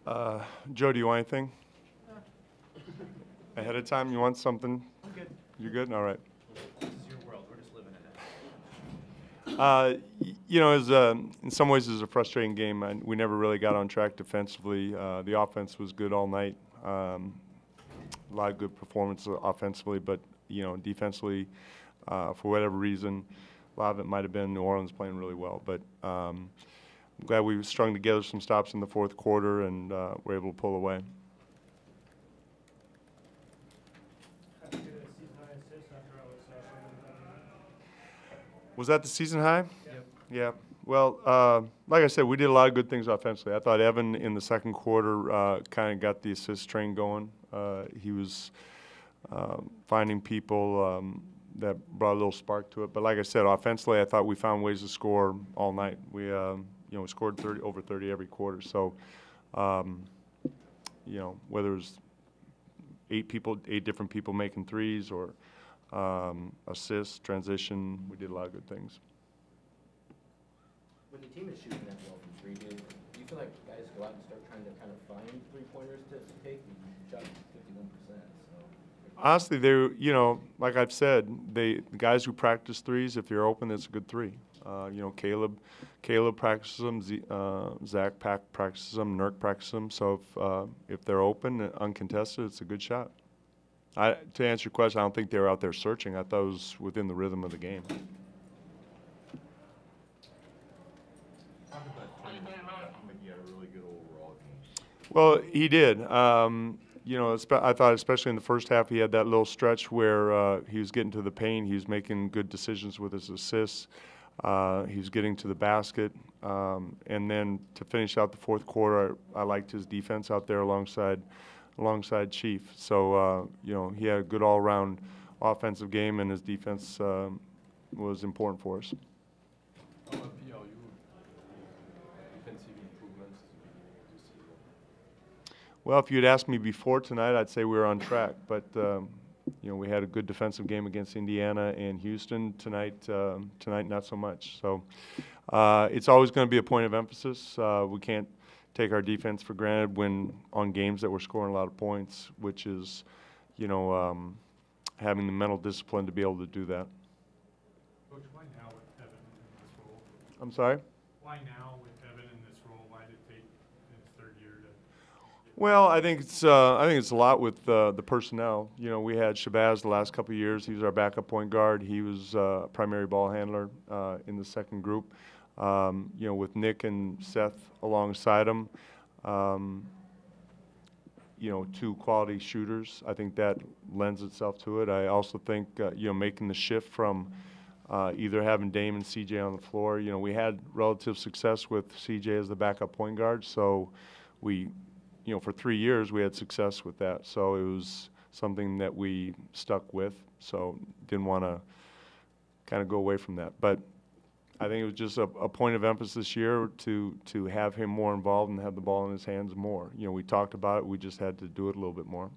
Joe, do you want anything? Ahead of time, you want something? I'm good. You good? All right. This is your world. We're just living in it. In some ways, it was a frustrating game. We never really got on track defensively. The offense was good all night. A lot of good performance offensively, but defensively, for whatever reason, a lot of it might have been New Orleans playing really well. But I'm glad we strung together some stops in the fourth quarter and were able to pull away. Was that the season high? Yep. Yeah. Well, like I said, we did a lot of good things offensively. I thought Evan in the second quarter kind of got the assist train going. He was finding people that brought a little spark to it. But like I said, offensively, I thought we found ways to score all night. We scored over 30 every quarter. So, whether it was eight different people making threes or assists, transition, we did a lot of good things. When the team is shooting that well from three, do you feel like guys go out and start trying to kind of find three-pointers to take? You shot 51%. So. Honestly, like I've said, the guys who practice threes, if you're open, it's a good three. Caleb practices them, Zach practices them, Nurk practices them. So if they're open and uncontested, it's a good shot. To answer your question, I don't think they were out there searching. I thought it was within the rhythm of the game. He had a really good overall game. Well, he did. I thought especially in the first half he had that little stretch where he was getting to the paint. He was making good decisions with his assists. He was getting to the basket. And then to finish out the fourth quarter, I liked his defense out there alongside Chief. So, he had a good all-around offensive game, and his defense was important for us. How about PLU defensive improvements at the beginning of the season? Well, if you'd asked me before tonight, I'd say we were on track. But, we had a good defensive game against Indiana and Houston. Tonight not so much. So it's always going to be a point of emphasis. We can't take our defense for granted when on games that we're scoring a lot of points, which is, having the mental discipline to be able to do that. Coach, why now with Evan in this role? I'm sorry? Why now with Evan in this role? Why did it take in his third year to? Well, I think it's a lot with the personnel. We had Shabazz the last couple of years. He was our backup point guard. He was primary ball handler in the second group. With Nick and Seth alongside him, two quality shooters. I think that lends itself to it. I also think, making the shift from either having Dame and CJ on the floor. We had relative success with CJ as the backup point guard, so we, for 3 years we had success with that. So it was something that we stuck with. So didn't want to kind of go away from that. But I think it was just a point of emphasis this year to have him more involved and have the ball in his hands more. We talked about it. We just had to do it a little bit more.